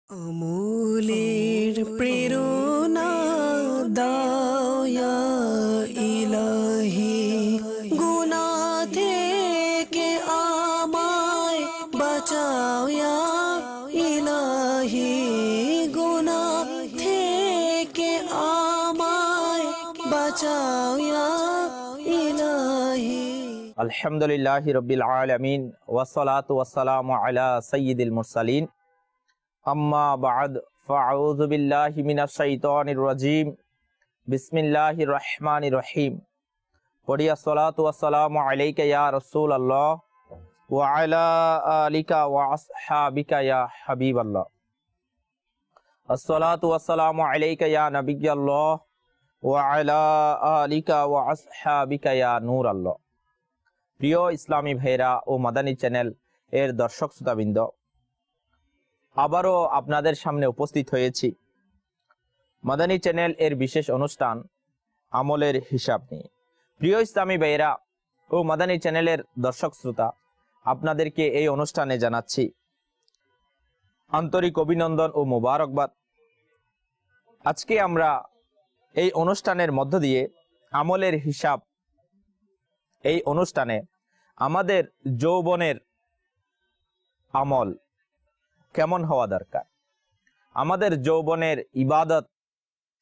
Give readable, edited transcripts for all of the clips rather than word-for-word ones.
আমলের প্রেরণা দাও ইয়া ইলাহি, গুনাহ থেকে আমায় বাঁচাও ইয়া ইলাহি, গুনাহ থেকে আমায় বাঁচাও ইয়া ইলাহি। আলহামদুলিল্লাহি রাব্বিল আলামিন ওয়াসসালাতু ওয়াসসালামু আলা সাইয়্যিদিল মুরসালিন। আম্মা বা'দ, ফাআউযু বিল্লাহি মিনাশ শাইতানির রাজীম। বিসমিল্লাহির রহমানির রহিম। পড়ি আসসালাতু ওয়াসসালামু আলাইকা ইয়া রাসূলুল্লাহ ওয়া আলা আলিকা ওয়া আসহাবিকা ইয়া হাবিবাল্লাহ। আসসালাতু ওয়াসসালামু আলাইকা ইয়া নাবিয়্যাল্লাহ ওয়া আলা আলিকা ওয়া আসহাবিকা ইয়া নূরাল্লাহ। প্রিয় ইসলামী ভাইরা ও মাদানী চ্যানেল এর দর্শক শ্রোতাবৃন্দ, আবারও আপনাদের সামনে উপস্থিত হয়েছি মাদানী চ্যানেল এর বিশেষ অনুষ্ঠান আমলের হিসাব নিয়ে। প্রিয় ইসলামী ভাইরা ও মাদানী চ্যানেলের দর্শক শ্রোতা, আপনাদেরকে এই অনুষ্ঠানে জানাচ্ছি আন্তরিক অভিনন্দন ও মোবারকবাদ। আজকে আমরা এই অনুষ্ঠানের মধ্য দিয়ে আমলের হিসাব, এই অনুষ্ঠানে আমাদের যৌবনের আমল কেমন হওয়া দরকার, আমাদের যৌবনের ইবাদত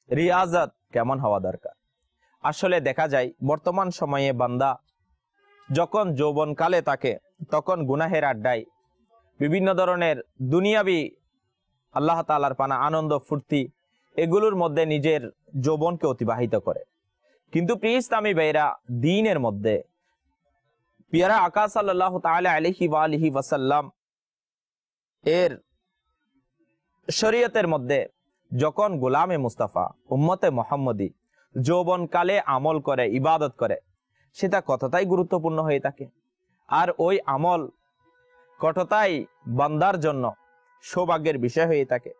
রিয়াজত কেমন হওয়া দরকার। আসলে দেখা যায় বর্তমান সময়ে বান্দা যখন যৌবনকালে থাকে তখন গুনাহের আড্ডায় বিভিন্ন ধরনের দুনিয়াবি আল্লাহ তাআলার পানা আনন্দ ফুর্তি এগুলোর মধ্যে নিজের যৌবনকে অতিবাহিত করে। কিন্তু প্রিয় ইসলামী ভাইরা, দ্বীনের মধ্যে পিয়ারা আকা সাল্লাল্লাহু তাআলা আলাইহি ওয়া আলিহি ওয়াসাল্লাম এর শরীয়তের মধ্যে যখন গোলামে মুস্তাফা উম্মতে মুহাম্মদী যৌবনকালে আমল করে, ইবাদত করে, সেটা কতটাই গুরুত্বপূর্ণ হয়ে থাকে। আর ওই আমল কতটাই বান্দার জন্য সৌভাগ্যের বিষয় হয়ে থাকে।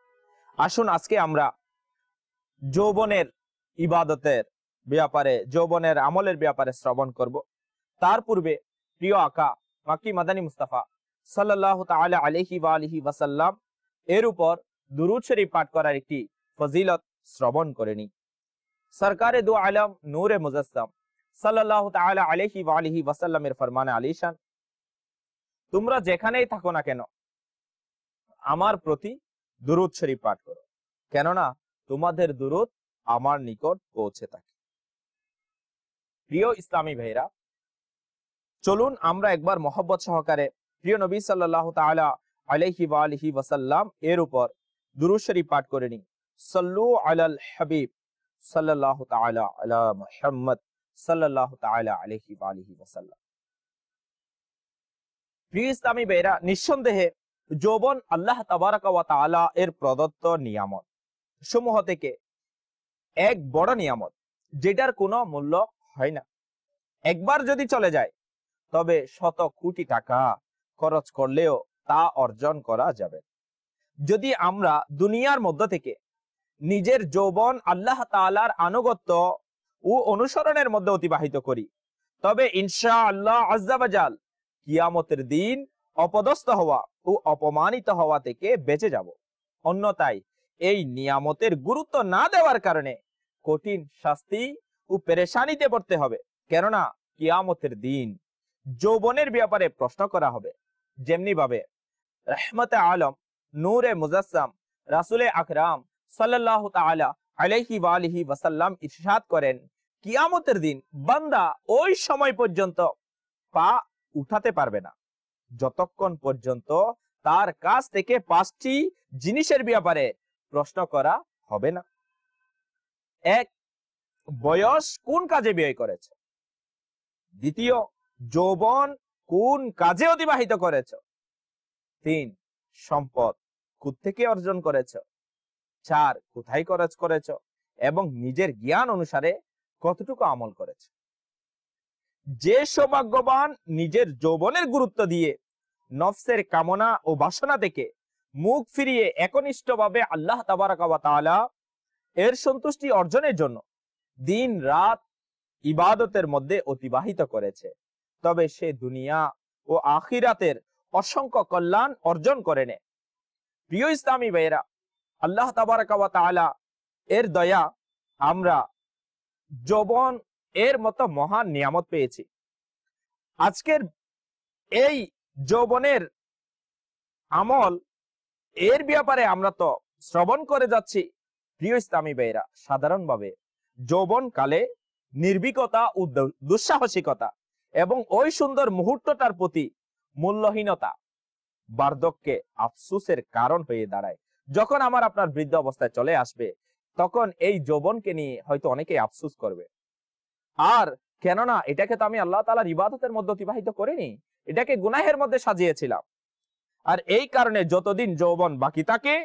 আসুন আজকে আমরা যৌবনের ইবাদতের ব্যাপারে, যৌবনের আমলের ব্যাপারে শ্রবণ করব। তার পূর্বে প্রিয় আকা মাক্কি মাদানী মুস্তাফা সাল্লাল্লাহু তাআলা আলাইহি ওয়া আলিহি ওয়াসাল্লাম এর উপর দুরূদ শরীফ পাঠ করার একটি ফজিলত শ্রবণ করে নি। সরকারে দু আলম নূরে মুজাসসাম সাল্লাল্লাহু তাআলা আলাইহি ওয়া আলিহি ওয়াসাল্লামের ফরমানে আলিশান, তোমরা যেখানেই থাকো না কেন আমার প্রতি দুরূদ শরীফ পাঠ করো, কেননা তোমাদের দুরূদ আমার নিকট পৌঁছে থাকে। প্রিয় ইসলামী ভাইরা, চলুন আমরা একবার মহব্বত সহকারে প্রিয় নবী সাল্লাল্লাহু তাআলা আলাইহি ওয়া আলিহি ওয়াসাল্লাম এর উপর দুরূদ শরীফ পাঠ করে নিই। সাল্লু আলাল হাবিব সাল্লাল্লাহু তাআলা আলা মুহাম্মদ সাল্লাল্লাহু তাআলা আলাইহি ওয়া আলিহি ওয়াসাল্লাম। প্রিয় ইসলামী ভাইরা, নিঃসন্দেহে যৌবন আল্লাহ তাবারাকা ওয়া তাআলা এর প্রদত্ত নিয়ামত সমূহ থেকে এক বড় নিয়ামত, যেটার কোনো মূল্য হয় না। একবার যদি চলে যায় তবে শত কোটি টাকা খরচ করলেও তা অর্জন করা যাবে। যদি আমরা দুনিয়ার মধ্য থেকে নিজের যৌবন আল্লাহ তাআলার আনুগত্য ও অনুসরণের মধ্যে অতিবাহিত করি, তবে ইনশাআল্লাহ আজ্জা ওয়া জাল কিয়ামতের দিন অপদস্থ হওয়া ও অপমানিত হওয়া থেকে বেঁচে যাব। অন্যথায় এই নিয়ামতের গুরুত্ব না দেওয়ার কারণে কঠিন শাস্তি ও পেরেশানিতে পড়তে হবে। কেননা কিয়ামতের দিন যৌবনের ব্যাপারে প্রশ্ন করা হবে। যেমনি ভাবে রহমতে আলম নূরে মুজাসসাম রাসূলে আকরাম সাল্লাল্লাহু তাআলা আলাইহি ওয়া আলিহি ওয়াসাল্লাম ইরশাদ করেন, কিয়ামতের দিন বান্দা ওই সময় পর্যন্ত পা উঠাতে পারবে না যতক্ষণ পর্যন্ত তার কাছ থেকে 5টি জিনিসের ব্যাপারে প্রশ্ন করা হবে না। 1, বয়স কোন কাজে ব্যয় করেছে। 2, যৌবন কোন কাজে অতিবাহিত করেছ। 3, সম্পদ কোত্থেকে অর্জন করেছ। 4, কোথায় খরচ করেছ এবং নিজের জ্ঞান অনুসারে কতটুকু আমল করেছ। যে সৌভাগ্যবান নিজের যৌবনের গুরুত্ব দিয়ে নফসের কামনা ও বাসনা থেকে মুখ ফিরিয়ে একনিষ্ঠভাবে আল্লাহ তাবারাকা ওয়া তাআলা এর সন্তুষ্টি অর্জনের জন্য দিন রাত ইবাদতের মধ্যে অতিবাহিত করেছে, তবে সে দুনিয়া ও আখিরাতের অসংখ্য কল্যাণ অর্জন করে নেয়। প্রিয় ইসলামী ভাইয়েরা, আল্লাহ তাবারাকা ওয়া তাআলা এর দয়া আমরা যৌবন এর মতো মহান নিয়ামত পেয়েছি। আজকের এই যৌবনের আমল এর ব্যাপারে আমরা তো শ্রবণ করে যাচ্ছি। প্রিয় ইসলামী ভাইরা, সাধারণভাবে যৌবন কালে নির্ভীকতা ও দুঃসাহসিকতা এবং ওই সুন্দর মুহূর্তটার প্রতি মূল্যহীনতা বার্ধক্যে আফসোসের কারণ হয়ে দাঁড়ায়। যখন আমার আপনার বৃদ্ধ অবস্থায় চলে আসবে, তখন এই যৌবনকে নিয়ে হয়তো অনেকেই আফসোস করবে। আর কেননা এটাকে তো আমি আল্লাহ তাআলার ইবাদতের মধ্যে অতিবাহিত করিনি, এটাকে গুনাহের মধ্যে সাজিয়েছিলাম। আর এই কারণে যতদিন যৌবন বাকি থাকে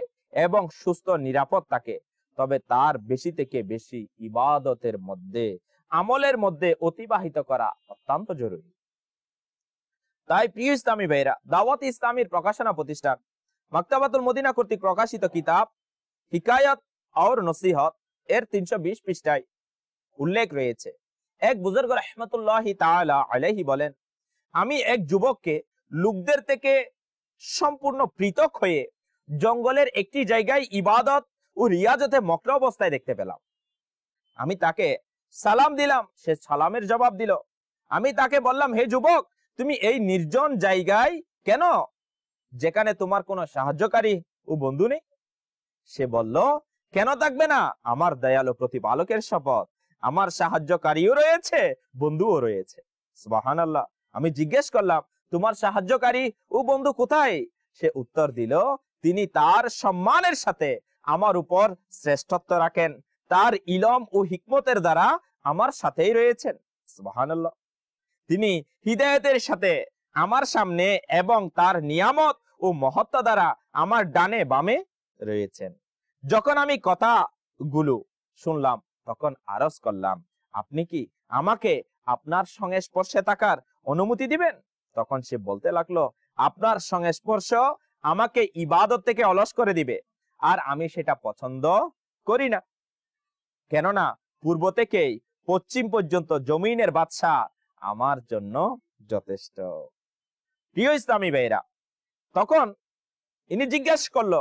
এবং সুস্থ নিরাপদ থাকে, তবে তার বেশি থেকে বেশি ইবাদতের মধ্যে, আমলের মধ্যে অতিবাহিত করা অত্যন্ত জরুরি। তাই প্রিয় ইসলামী ভাইরা, দাওয়াত ইসলামীর প্রকাশনা প্রতিষ্ঠান মাকতাবাতুল মদিনা কর্তৃক প্রকাশিত কিতাব হিকায়াত और নসিহত এর 320 পৃষ্ঠায় উল্লেখ রয়েছে, এক বুজুর্গ রাহমাতুল্লাহি তাআলা আলাইহি বলেন, আমি এক যুবককে লোকদের থেকে সম্পূর্ণ পৃথক হয়ে জঙ্গলের একটি জায়গায় ইবাদত ও রিয়াজতে মগ্ন অবস্থায় দেখতে পেলাম। আমি তাকে সালাম দিলাম, সে সালামের জবাব দিল। আমি তাকে বললাম, হে যুবক, তুমি এই নির্জন জায়গায় কেন, যেখানে তোমার কোনো সাহায্যকারী ও বন্ধু নেই? সে বলল, কেন থাকবে না? আমার দয়ালু প্রতিপালকের শপথ, আমার সাহায্যকারীও রয়েছে, বন্ধুও রয়েছে। সুবহানাল্লাহ। আমি জিজ্ঞেস করলাম, তোমার সাহায্যকারী ও বন্ধু কোথায়? সে উত্তর দিল, তিনি তার সম্মানের সাথে আমার উপর শ্রেষ্ঠত্ব রাখেন, তার ইলম ও হিকমতের দ্বারা আমার সাথেই রয়েছেন। সুবহানাল্লাহ। তিনি হিদায়াতের সাথে আমার সামনে এবং তার নিয়ামত ও মহত্ব দ্বারা আমার ডানে বামে রয়েছেন। যখন আমি কথাগুলো শুনলাম, তখন আরজ করলাম, আপনি কি আমাকে আপনার সংস্পর্শে থাকার অনুমতি দিবেন? তখন সে বলতে লাগলো, আপনার সংস্পর্শ আমাকে ইবাদত থেকে অলস করে দিবে, আর আমি সেটা পছন্দ করি না। কেননা পূর্ব থেকেই পশ্চিম পর্যন্ত জমিনের বাদশা আমার জন্য যথেষ্ট। প্রিয় ইসলামী ভাইরা, তখন ইনি জিজ্ঞেস করলো,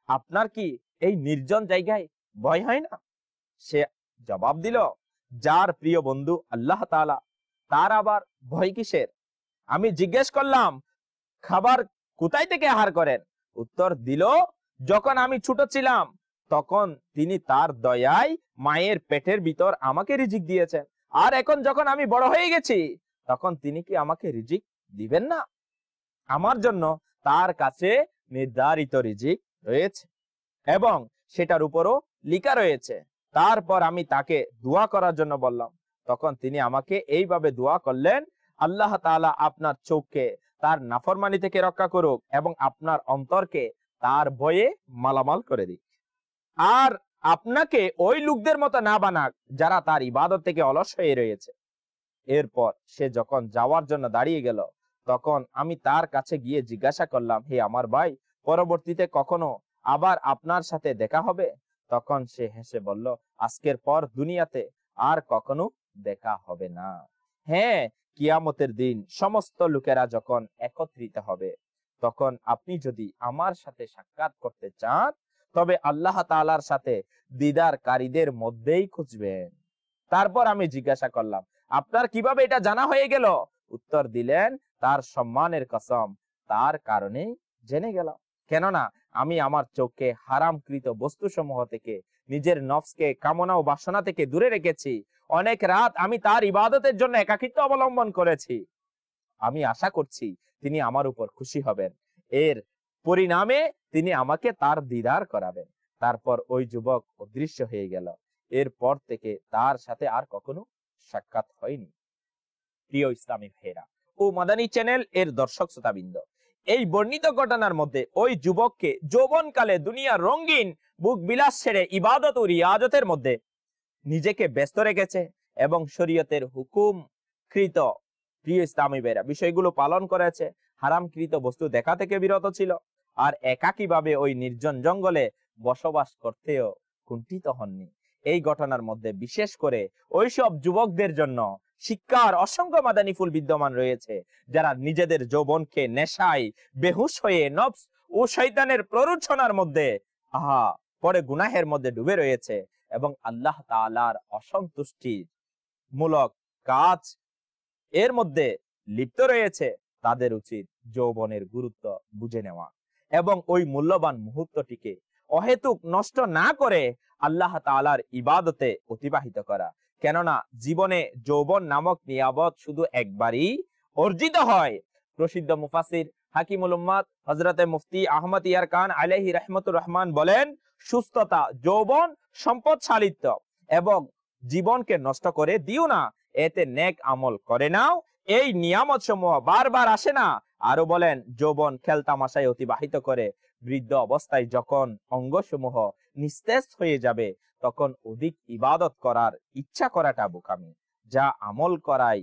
আপনার কি এই নির্জন জায়গায় ভয় হয় না? সে জবাব দিল, যার প্রিয় বন্ধু আল্লাহ তাআলা, তার আবার ভয় কিসের? আমি জিজ্ঞেস করলাম, খাবার কোথায় থেকে আহার করেন? উত্তর দিল, যখন আমি ছোট ছিলাম তখন তিনি তার দয়ায় মায়ের পেটের ভিতর আমাকে রিজিক দিয়েছেন, আর এখন যখন আমি বড় হয়ে গেছি তখন তিনি কি আমাকে রিজিক দিবেন না? আমার জন্য তার কাছে নির্ধারিত রিজিক রয়েছে এবং সেটার উপরও লেখা রয়েছে। তারপর আমি তাকে দোয়া করার জন্য বললাম, তখন তিনি আমাকে এইভাবে দোয়া করলেন, আল্লাহ তাআলা আপনার চোখকে তার নাফরমানি থেকে রক্ষা করুক এবং আপনার অন্তরকে তার ভয়ে মালামাল করে দিক, আর আপনাকে ওই লোকদের মতো না বানাক যারা তার ইবাদত থেকে অলস হয়ে রয়েছে। এরপর সে যখন যাওয়ার জন্য দাঁড়িয়ে গেল, তখন আমি তার কাছে গিয়ে জিজ্ঞাসা করলাম, হে আমার ভাই, পরবর্তীতে কখনো আবার আপনার সাথে দেখা হবে? তখন সে হেসে বলল, আজকের পর দুনিয়াতে আর কখনো দেখা হবে না। হ্যাঁ, কিয়ামতের দিন সমস্ত লোকেরা যখন একত্রিত হবে, তখন আপনি যদি আমার সাথে সাক্ষাৎ করতে চান, তবে আল্লাহ তাআলার সাথে দিদারকারীদের মধ্যেই খুঁজবেন। তারপর আমি জিজ্ঞাসা করলাম, আপনার কিভাবে এটা জানা হয়ে গেল? উত্তর দিলেন, তার সম্মানের কসম, তার কারণেই জেনে গেলাম। কেননা আমি আমার চোখকে হারামকৃত বস্তুসমূহ থেকে, নিজের নফসকে কামনা ও বাসনা থেকে দূরে রেখেছি। অনেক রাত আমি তার ইবাদতের জন্য একাকিত্ব অবলম্বন করেছি। আমি আশা করছি তিনি আমার উপর খুশি হবেন, এর পরিণামে তিনি আমাকে তার দিদার করাবেন। তারপর ওই যুবক অদৃশ্য হয়ে গেল। এরপর থেকে তার সাথে আর কখনো সাক্ষাৎ হয়নি। প্রিয় ইসলামী ভাইরা ও মাদানী চ্যানেল এর দর্শক শ্রোতাবৃন্দ, এই বর্ণিত ঘটনার মধ্যে ওই যুবককে যৌবনকালে দুনিয়ার রঙিন বুক বিলাস ছেড়ে ইবাদত ও রিয়াজতের মধ্যে নিজেকে ব্যস্ত রেখেছে এবং শরীয়তের হুকুমকৃত প্রিয় ইসলামী ভাইরা বিষয়গুলো পালন করেছে, হারামকৃত বস্তু দেখা থেকে বিরত ছিল, আর একাকীভাবে ওই নির্জন জঙ্গলে বসবাস করতেও কুণ্ঠিত হননি। এই ঘটনার মধ্যে বিশেষ করে ওইসব যুবকদের জন্য শিক্ষার অসংখ্য মাদানী ফুল বিদ্যমান রয়েছে, যারা নিজেদের যৌবনকে নেশায় বেহুশ হয়ে নফস ও শয়তানের প্ররোচনার মধ্যে পরে গুনাহের মধ্যে ডুবে রয়েছে এবং আল্লাহ তাআলার অসন্তুষ্টি মূলক কাজ এর মধ্যে লিপ্ত রয়েছে, তাদের উচিত যৌবনের গুরুত্ব বুঝে নেওয়া এবং ওই মূল্যবান মুহূর্তটিকে অহেতুক নষ্ট না করে আল্লাহ তাআলার ইবাদতে অতিবাহিত করা। কেননা জীবনে যৌবন নামক নিয়ামত শুধু একবারই অর্জিত হয়। প্রসিদ্ধ মুফাসসির হাকিমুল উম্মাত হযরতে মুফতি আহমদ ইয়ার খান আলাইহি রাহমাতুর রহমান বলেন, সুস্থতা, যৌবন, সম্পদশালিত্ব এবং জীবনকে নষ্ট করে দিও না, এতে নেক আমল করে নাও। এই নিয়ামত সমূহ বারবার আসে না। আরো বলেন, যৌবন খেলতামাশায় অতিবাহিত করে বৃদ্ধ অবস্থায় যখন অঙ্গসমূহ নিস্তেজ হয়ে যাবে তখন অধিক ইবাদত করার ইচ্ছা করাটা বোকামি। যা আমল করাই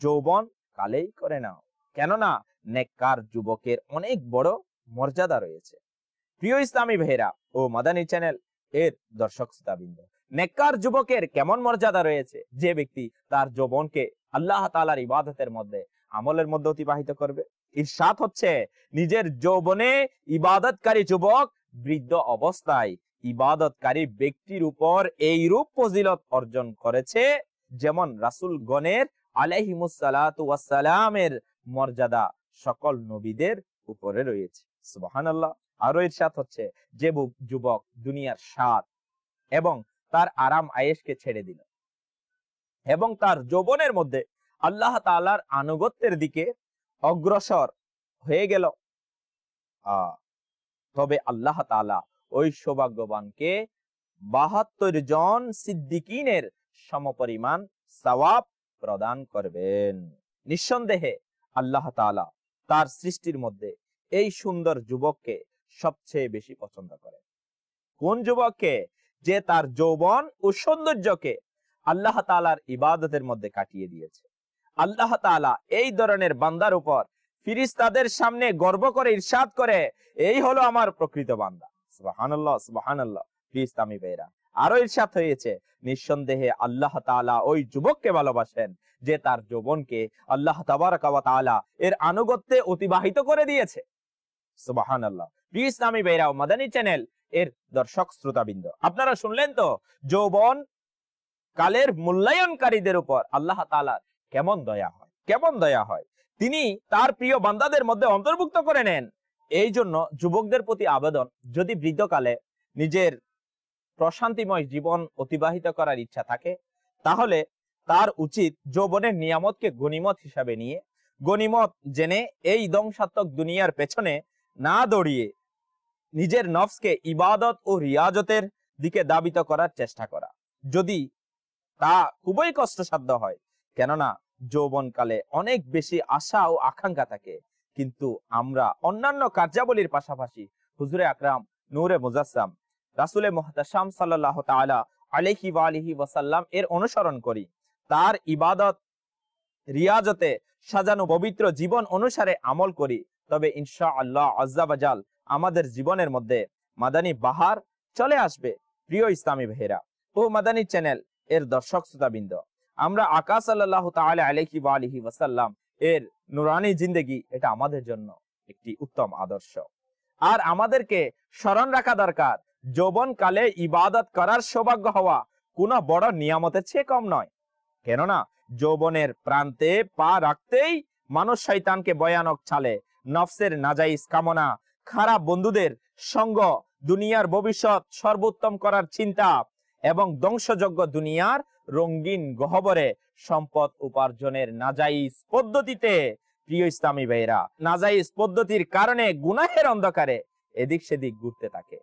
যৌবন কালেই করে নাও, কেননা নেককার যুবকের অনেক বড় মর্যাদা রয়েছে। প্রিয় ইসলামী ভাইরা ও মাদানী চ্যানেল এর দর্শক শ্রোতাবৃন্দ, নেককার যুবকের কেমন মর্যাদা রয়েছে? যে ব্যক্তি তার যৌবনকে আল্লাহ তাআলার ইবাদতের মধ্যে, আমলের মধ্যে অতিবাহিত করবে। ইরশাদ হচ্ছে, নিজের যৌবনে ইবাদতকারী যুবক বৃদ্ধ অবস্থায় ইবাদতকারী ব্যক্তির উপর এই রূপ ফজিলত অর্জন করেছে যেমন রাসূলগণের আলাইহিমুস সালাতু ওয়াস সালামের মর্যাদা সকল নবীদের উপরে রয়েছে। সুবহানাল্লাহ। আরো ইরশাদ হচ্ছে, যে যুবক দুনিয়ার স্বাদ এবং তার আরাম আয়েশকে ছেড়ে দিল এবং তার যৌবনের মধ্যে আল্লাহ তাআলার আনুগত্যের দিকে অগ্রসর হয়ে গেল, তবে আল্লাহ তাআলা ওই সৌভাগ্যবানকে ৭২ জন সিদ্দিকিনের সমপরিমাণ সওয়াব প্রদান করবেন। নিঃসন্দেহে আল্লাহ তাআলা তার সৃষ্টির মধ্যে এই সুন্দর যুবককে সবচেয়ে বেশি পছন্দ করেন। কোন যুবককে? যে তার যৌবন ও সৌন্দর্যকে আল্লাহ তাআলার ইবাদতের মধ্যে কাটিয়ে দিয়েছে। আল্লাহ তাআলা এই ধরনের বান্দার উপর ফেরেশতাদের সামনে গর্ব করে ইরশাদ করে, এই হলো আমার প্রকৃত বান্দা। সুবহানাল্লাহ, সুবহানাল্লাহ। ইসলামী ভাইরা, আরো ইরশাদ হয়েছে, নিঃসন্দেহে আল্লাহ তাআলা ওই যুবককে ভালোবাসেন যে তার যৌবনকে আল্লাহ তাবারাকা ওয়া তাআলা এর আনুগত্যে অতিবাহিত করে দিয়েছে। সুবহানাল্লাহ। ইসলামী ভাইরা ও মাদানী চ্যানেল এর দর্শক শ্রোতাবৃন্দ, আপনারা শুনলেন তো যৌবন কালের মূল্যায়নকারীদের উপর আল্লাহ তাআলার কেমন দয়া হয়, কেমন দয়া হয়। তিনি তার প্রিয় বান্দাদের মধ্যে অন্তর্ভুক্ত করে নেন। এই জন্য যুবকদের প্রতি আবেদন, যদি বৃদ্ধকালে নিজের প্রশান্তিময় জীবন অতিবাহিত করার ইচ্ছা থাকে তাহলে তার উচিত যৌবনের নিয়ামতকে গনিমত হিসাবে নিয়ে, গনিমত জেনে এই ধ্বংসাত্মক দুনিয়ার পেছনে না দৌড়িয়ে নিজের নফসকে ইবাদত ও রিয়াজতের দিকে দাবিত করার চেষ্টা করা, যদি তা খুবই কষ্টসাধ্য হয়। কেননা যৌবনকালে অনেক বেশি আশা ও আকাঙ্ক্ষা থাকে, কিন্তু আমরা অন্যান্য কার্যাবলীর পাশাপাশি হুজুরে আকরাম নূরে মুজাসসাম রাসূলে মুহতাশাম সাল্লাল্লাহু তাআলা আলাইহি ওয়া আলিহি ওয়াসাল্লাম এর অনুসরণ করি। তার ইবাদত রিয়াজতে সাজানো পবিত্র জীবন অনুসারে আমল করি, তবে ইনশাআল্লাহ আজ্জা ওয়া জাল আমাদের জীবনের মধ্যে মাদানী বাহার চলে আসবে। প্রিয় ইসলামী ভাইরা ও মাদানী চ্যানেল এর দর্শক শ্রোতাবৃন্দ, আমরা আকা সাল্লাল্লাহু তাআলা আলাইহি ওয়া আলিহি ওয়াসাল্লাম এর নুরানি জিন্দেগি, এটা আমাদের জন্য একটি উত্তম আদর্শ। আর আমাদেরকে স্মরণ রাখা দরকার, যৌবনকালে ইবাদত করার সৌভাগ্য হওয়া কোনো বড় নিয়ামতের চেয়ে কম নয়। কেননা যৌবনের প্রান্তে পা রাখতেই মানুষ শয়তানকে ভয়ানক ছালে, নফসের নাজাইজ কামনা, খারাপ বন্ধুদের সঙ্গ, দুনিয়ার ভবিষ্যৎ সর্বোত্তম করার চিন্তা এবং ধ্বংসযোগ্য দুনিয়ার রঙিন গহ্বরে সম্পদ উপার্জনের নাজাইজ পদ্ধতিতে, প্রিয় ইসলামী ভাইরা, নাজাইজ পদ্ধতির কারণে গুনাহের অন্ধকারে এদিক সেদিক ঘুরতে থাকে।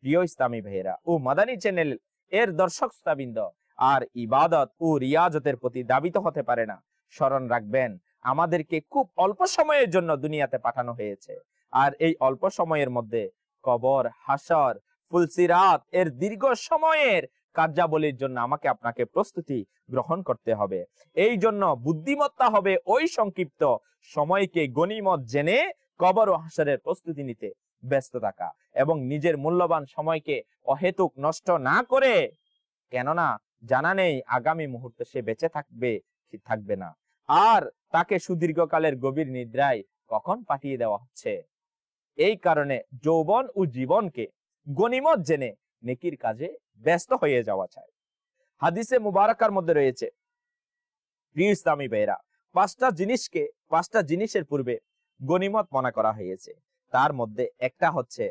প্রিয় ইসলামী ভাইরা ও মাদানী চ্যানেল এর দর্শক শ্রোতাবৃন্দ, আর ইবাদত ও রিয়াজতের প্রতি দাবিত হতে পারে না। স্মরণ রাখবেন, আমাদেরকে খুব অল্প সময়ের জন্য দুনিয়াতে পাঠানো হয়েছে, আর এই অল্প সময়ের মধ্যে কবর, হাসর, ফুলসিরাত এর দীর্ঘ সময়ের কার্যাবলীর জন্য আমাকে আপনাকে প্রস্তুতি গ্রহণ করতে হবে। এই জন্য বুদ্ধিমত্তা হবে ওই সংক্ষিপ্ত সময়কে গনিমত জেনে কবর ও হাসরের প্রস্তুতি নিতে ব্যস্ত থাকা এবং নিজের মূল্যবান সময়কে অহেতুক নষ্ট না করে, কেননা জানা নেই আগামী মুহূর্তে সে বেঁচে থাকবে কি থাকবে না, আর তাকে সুদীর্ঘকালের গভীর নিদ্রায় কখন পাঠিয়ে দেওয়া হচ্ছে। এই কারণে যৌবন ও জীবনকে গনিমত জেনে নেকির কাজে ব্যস্ত হয়ে যাওয়া চাই। হাদিসে মুবারাকার মধ্যে রয়েছে, প্রিয় ইসলামী ভাইরা, পাঁচটা জিনিসের পূর্বে গনিমত মনে করা হয়েছে। তার মধ্যে একটা হচ্ছে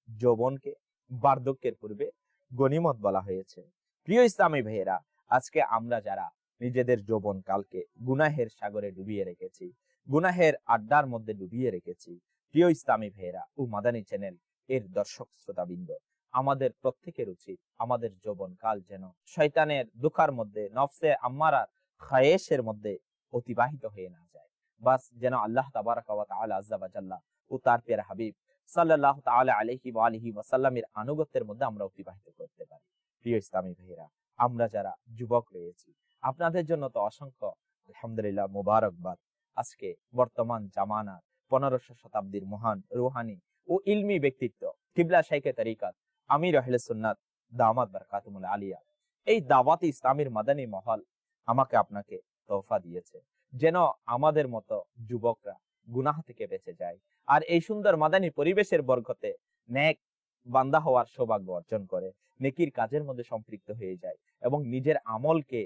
যৌবনকে বার্ধক্যের পূর্বে গনিমত বলা হয়েছে। প্রিয় ইসলামী ভাইয়েরা, আজকে আমরা যারা নিজেদের যৌবন কালকে গুনাহের সাগরে ডুবিয়ে রেখেছি, গুনাহের আড্ডার মধ্যে ডুবিয়ে রেখেছি, প্রিয় ইসলামী ভাইয়েরা ও মাদানী চ্যানেল এর দর্শক শ্রোতাবৃন্দ, আমাদের প্রত্যেকের উচিত আমাদের যৌবন কাল যেন শয়তানের দুঃখার মধ্যে, নফসে আম্মারার খায়েশের মধ্যে অতিবাহিত হয়ে না যায়। বাস যেন আল্লাহ তাবারাক ওয়া তাআলা আযজা ওয়া জাল্লা ও তার প্রিয় হাবিব সাল্লাল্লাহু তাআলা আলাইহি ওয়া আলিহি ওয়া সাল্লামের আনুগত্যের মধ্যে আমরা অতিবাহিত করতে পারি। প্রিয় ইসলামী ভাইয়েরা, আমরা যারা যুবক রয়েছি, আপনাদের জন্য তো অসংখ্য আলহামদুলিল্লাহ মুবারকবাদ। আজকে বর্তমান জামানার 1500 শতাব্দীর মহান রুহানি ও ইলমি ব্যক্তিত্ব কিবলা শাইখে তরিকাত আমির আহলে সুন্নাত দামাত বারাকাতুহুল আলিয়া, এই দাওয়াতি ইসলামের মাদানী মহল আমাকে আপনাকে তোহফা দিয়েছে যেন আমাদের মতো যুবকরা গুনাহ থেকে বেঁচে যায়, আর এই সুন্দর মাদানী পরিবেশের বরকতে নেক বান্দা হওয়ার সৌভাগ্য অর্জন করে, নেকির কাজের মধ্যে সম্পৃক্ত হয়ে যায় এবং নিজের আমলকে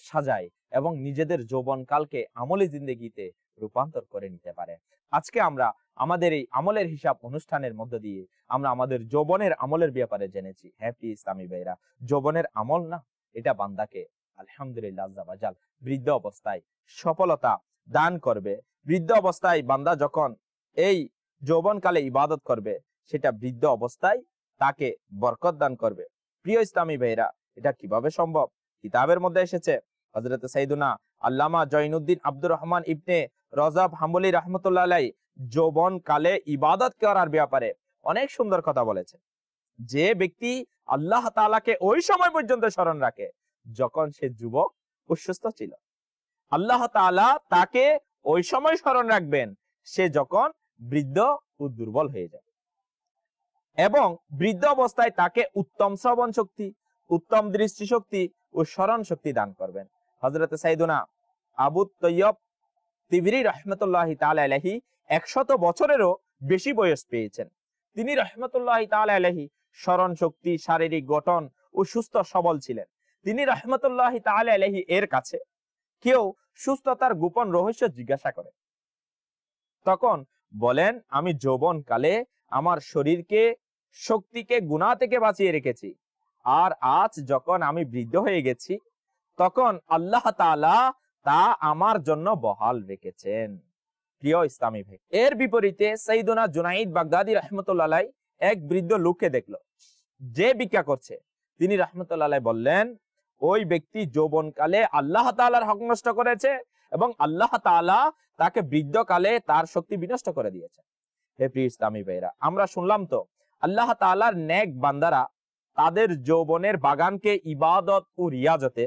সাজায় এবং নিজেদের যৌবনকালকে আমলে জিন্দেগিতে রূপান্তর করে নিতে পারে। আজকে আমরা আমাদের এই আমলের হিসাব অনুষ্ঠানের মধ্য দিয়ে আমরা আমাদের যৌবনের আমলের ব্যাপারে জেনেছি। হ্যাপি ইসলামী ভাইরা, যৌবনের আমল না, এটা বান্দাকে আলহামদুলিল্লাহ আযজা ওয়া জাল বৃদ্ধ অবস্থায় সফলতা দান করবে। বৃদ্ধ অবস্থায় বান্দা যখন এই যৌবনকালে ইবাদত করবে, সেটা বৃদ্ধ অবস্থায় তাকে বরকত দান করবে। প্রিয় ইসলামী ভাইরা, এটা কিভাবে সম্ভব? কিতাবের মধ্যে এসেছে, হযরত সাইয়্যিদুনা আল্লামা জয়নুদ্দিন আব্দুর রহমান ইবনে রজব হাম্বলী রাহমাতুল্লাহ আলাইহি যৌবন কালে ইবাদত করার ব্যাপারে অনেক সুন্দর কথা বলেছে। যে ব্যক্তি আল্লাহ তাআলাকে ওই সময় পর্যন্ত স্মরণ রাখে যখন সে যুবক ও সুস্থ ছিল, আল্লাহ তাআলা তাকে ওই সময় স্মরণ রাখবেন সে যখন বৃদ্ধ ও দুর্বল হয়ে যাবে, এবং বৃদ্ধ অবস্থায় তাকে উত্তম শ্রবণ শক্তি, উত্তম দৃষ্টিশক্তি ও স্মরণ শক্তি দান করবেন। হযরত সাইয়্যিদুনা আবু তৈয়ব তিবরি রাহমাতুল্লাহি তাআলা আলাইহি 100 বছরেরও বেশি বয়স পেয়েছেন। তিনি রাহমাতুল্লাহি তাআলা আলাইহি স্মরণ শক্তি, শারীরিক গঠন ও সুস্থ সবল ছিলেন। তিনি রাহমাতুল্লাহি তাআলা আলাইহি এর কাছে কেউ সুস্থতার গোপন রহস্য জিজ্ঞাসা করে, তখন বলেন, আমি যৌবন কালে আমার শরীরকে, শক্তিকে গুনাহ থেকে বাঁচিয়ে রেখেছি, আর আজ যখন আমি বৃদ্ধ হয়ে গেছি তখন আল্লাহ তাআলা তা আমার জন্য বহাল রেখেছেন। প্রিয় ইসলামী ভাই, এর বিপরীতে সাইয়্যিদুনা জুনাইদ বাগদাদি রাহমাতুল্লাহ আলাইহি এক বৃদ্ধ লোককে দেখলো যে ভিক্ষা করছে। তিনি রাহমাতুল্লাহ আলাইহি বললেন, ওই ব্যক্তি যৌবনকালে আল্লাহ তাআলার হক নষ্ট করেছে এবং আল্লাহ তাআলা তাকে বৃদ্ধকালে তার শক্তি বিনষ্ট করে দিয়েছে। হে প্রিয় ইসলামী ভাইরা, আমরা শুনলাম তো আল্লাহ তাআলার নেক বান্দারা তাদের যৌবনের বাগানকে ইবাদত ও রিয়াজতে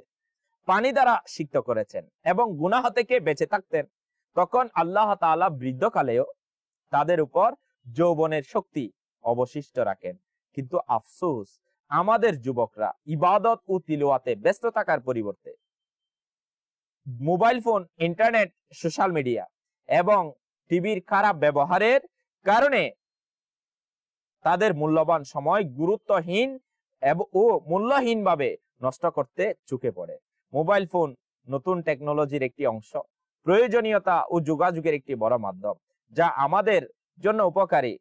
পানি দ্বারা সিক্ত করেছেন এবং গুনাহ থেকে বেঁচে থাকতেন। তখন আল্লাহ তাআলা বৃদ্ধকালেও তাদের উপর যৌবনের শক্তি অবশিষ্ট রাখেন। কিন্তু আফসোস, আমাদের যুবকরা ইবাদত ও তিলাওয়াতে ব্যস্ত থাকার পরিবর্তে mobile phone, internet, social media এবং টিভির খারাপ ব্যবহারের কারণে তাদের মূল্যবান সময় গুরুত্বহীন ও মূল্যহীন ভাবে নষ্ট করতে ঝুঁকে পড়ে। মোবাইল ফোন নতুন টেকনোলজির একটি অংশ, প্রয়োজনীয়তা ও যোগাযোগের একটি বড় মাধ্যম, যা আমাদের জন্য উপকারী,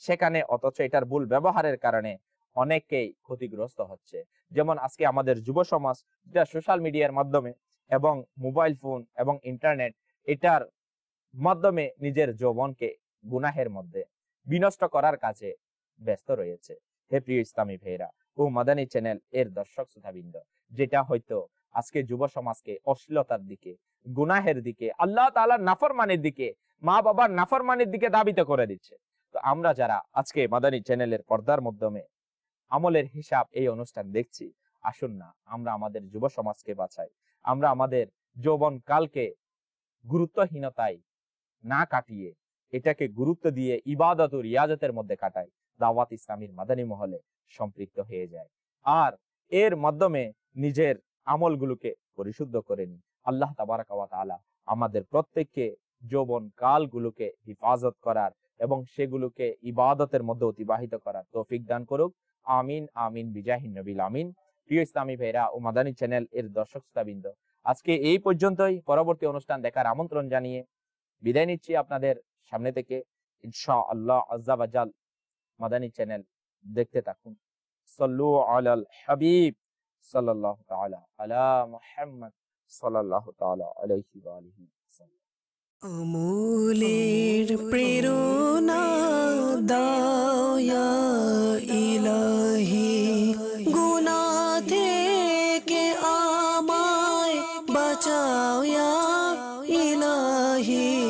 সেখানে অথচ এটার ভুল ব্যবহারের কারণে অনেকেই ক্ষতিগ্রস্ত হচ্ছে। যেমন আজকে আমাদের যুব সমাজ যেটা সোশ্যাল মিডিয়ার মাধ্যমে এবং মোবাইল ফোন এবং ইন্টারনেট এটার মাধ্যমে নিজের যৌবনকে গুনাহের মধ্যে বিনষ্ট করার কাজে ব্যস্ত রয়েছে। হে প্রিয় ইসলামী ভাইরা ও মাদানী চ্যানেল এর দর্শক শ্রোতাবৃন্দ, যেটা হয়তো আজকে যুব সমাজকে অশ্লীলতার দিকে, গুনাহের দিকে, আল্লাহ তাআলার নাফরমানির দিকে, মা বাবার নাফরমানির দিকে ধাবিত করে দিচ্ছে। তো আমরা যারা আজকে মাদানী চ্যানেলের পর্দার মাধ্যমে আমলের হিসাব এই অনুষ্ঠান দেখছি, আসুন না আমরা আমাদের যুব সমাজকে বাঁচাই, আমরা আমাদের যৌবন কালকে গুরুত্বহীনতায় না কাটিয়ে এটাকে গুরুত্ব দিয়ে ইবাদত ও রিয়াজতের মধ্যে কাটাই, দাওয়াত ইসলামীর মাদানী মহলে সম্পৃক্ত হয়ে যায়, আর এর মাধ্যমে নিজের আমলগুলোকে পরিশুদ্ধ করে নি। আল্লাহ তাবারাক ওয়া তাআলা আমাদের প্রত্যেককে যৌবন কালগুলোকে হিফাজত করার এবং সেগুলোকে ইবাদতের মধ্যে অতিবাহিত করার তৌফিক দান করুক। আমিন আমিন বিজাহিন নবিল আমিন। প্রিয় ইসলামী ভাইরা ও মাদানী চ্যানেল এর দর্শক শ্রোতাবৃন্দ, আজকে এই পর্যন্তই। পরবর্তী অনুষ্ঠান দেখার আমন্ত্রণ জানিয়ে বিদায় নিচ্ছি আপনাদের সামনে থেকে। ইনশাআল্লাহ আজ্জা ওয়া জাল মাদানী চ্যানেল দেখতে থাকুন। সাল্লু আলাল হাবিব সাল্লাল্লাহু তাআলা আলা মুহাম্মদ সাল্লাল্লাহু তাআলা আলাইহি ওয়া আলিহি ওয়াসাল্লাম। আমূলের প্রেরণা দাও ইয়া ইলাহি, গুনাহ থেকে আমায় বাঁচাও ইয়া ইলাহি।